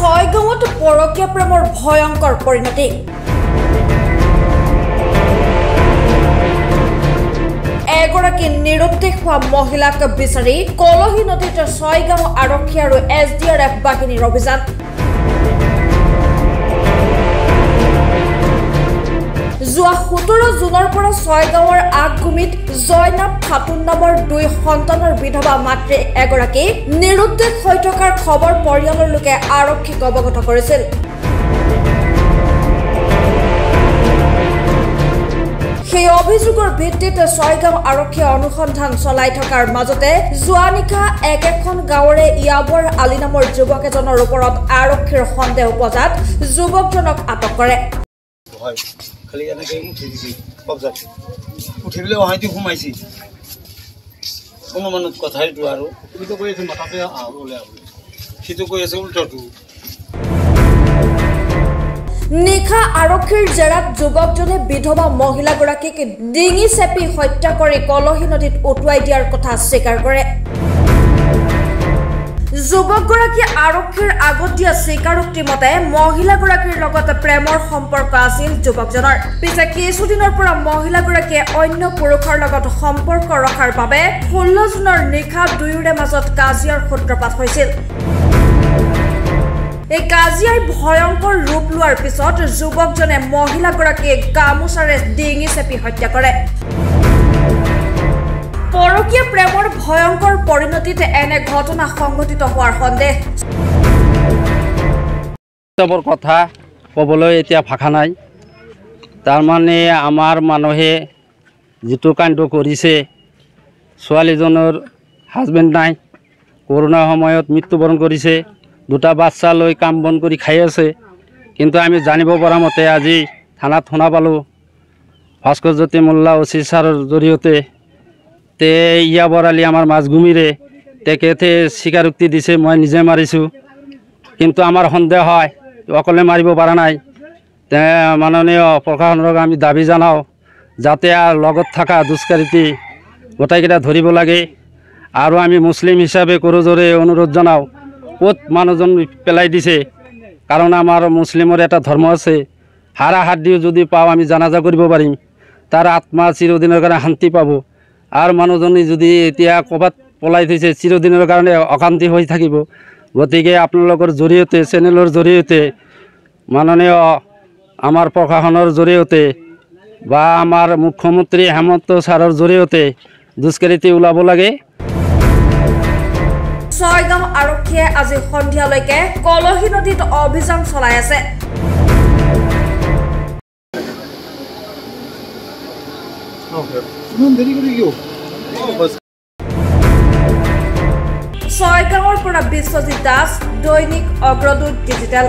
ছয়গাঁৱত পৰকীয়া প্ৰেমৰ ভয়ংকৰ পৰিণতি। এগৰাকী নিৰুদ্দেশ হোৱা মহিলাক বিচাৰি কলহী নদীত ছয়গাঁও আৰক্ষী আৰু SDRF বাহিনীৰ অভিযান। যোৱা 17 জুনৰ পৰা ছয়গাঁৱৰ আগগুমিত জয়নাব খাতুন নামৰ 2 সন্তানৰ বিধৱা মাতৃ এগৰাকী নিৰুদ্দেশ হৈ থকাৰ খবৰ পৰিয়ালৰ লোকে আৰক্ষীক অৱগত কৰিছিল। সেই অভিযোগৰ ভিত্তিত ছয়গাঁও আৰক্ষীয়ে অনুসন্ধান চলাই থকাৰ মাজতে যোৱা নিশা একেখন গাঁৱৰে ইয়াবৰ আলী নামৰ যুৱক এজনৰ ওপৰত আৰক্ষীৰ সন্দেহ উপজাত যুৱকজনক আটক কৰে। খালি এনেকৈ কবজাত উঠি পেলাই অহাইটি সোমাইছি অনুমানত কথাইটো আৰু তুমিতো কৈ আছে মাথাতে ওলাই সিটো কৈ আছে উল্টাটো। নিশা আৰক্ষীৰ জেৰাত যুৱকজনে বিধৱা মহিলাগৰাকীক ডিঙি চেপি হত্যা কৰি কলহী নদীত উটুৱাই দিয়াৰ কথা স্বীকাৰ কৰে। যুৱকগৰাকী আৰক্ষীৰ আগত দিয়া স্বীকাৰোক্তি মতে মহিলাগৰাকীৰ লগত প্ৰেমৰ সম্পৰ্ক আছিল যুৱকজনৰ। পিছে কিছুদিনৰ পৰা মহিলাগৰাকীয়ে অন্য পুৰুষৰ লগত সম্পৰ্ক ৰখাৰ বাবে 16 জুনৰ নিশা দুয়োৰে মাজত কাজিয়াৰ সূত্ৰপাত হৈছিল। এই কাজিয়াই ভয়ংকৰ ৰূপ লোৱাৰ পিছত যুৱকজনে মহিলাগৰাকীক গামোচাৰে ডিঙি চেপি হত্যা কৰে। পৰকীয়া প্ৰেমৰ ভয়ংকৰ পৰিণতিত এনে ঘটনা সংঘটিত হোৱাৰ সন্দেহ। কথা ক'বলৈ এতিয়া ভাষা নাই। তাৰমানে আমাৰ মানুহে যিটো কাণ্ড কৰিছে, ছোৱালীজনৰ হাজবেণ্ড নাই, কৰোণাৰ সময়ত মৃত্যুবৰণ কৰিছে, 2টা বাচ্চা লৈ কাম বন কৰি খাই আছে। কিন্তু আমি জানিব পৰা মতে আজি থানাত শুনা পালোঁ ভাস্কৰজ্যোতি মোল্লা OC ছাৰৰ জৰিয়তে ইয়াবৰ আলী আমাৰ মাজগুমিৰে তেখেতে স্বীকাৰোক্তি দিছে মই নিজে মাৰিছোঁ। কিন্তু আমাৰ সন্দেহ হয় অকলে মাৰিব পৰা নাই। মাননীয় প্ৰশাসনক আমি দাবী জনাওঁ যাতে লগত থকা দুষ্কৃতী গোটাইকেইটা ধৰিব লাগে। আৰু আমি মুছলিম হিচাপে কৰোজোৰে অনুৰোধ জনাওঁ ক'ত মানুহজন পেলাই দিছে, কাৰণ আমাৰ মুছলিমৰ এটা ধৰ্ম আছে, হাড়-হাড়িও যদি পাওঁ আমি জানাজা কৰিব পাৰিম, তাৰ আত্মা চিৰদিনৰ কাৰণে শান্তি পাব। আৰু মানুহজনী যদি এতিয়া ক'ৰবাত পলাই থৈছে চিৰদিনৰ কাৰণে অশান্তি হৈ থাকিব। গতিকে আপোনালোকৰ জৰিয়তে চেনেলৰ জৰিয়তে মাননীয় আমাৰ প্ৰশাসনৰ জৰিয়তে বা আমাৰ মুখ্যমন্ত্ৰী হেমন্ত ছাৰৰ জৰিয়তে দুষ্কৃতী ওলাব লাগে। ছয়গাঁও আৰক্ষীয়ে আজি সন্ধিয়ালৈকে কলহী নদীত অভিযান চলাই আছে। ছয়গাঁৱৰ পৰা বিশ্বজিৎ দাস, দৈনিক অগ্ৰদূত ডিজিটেল।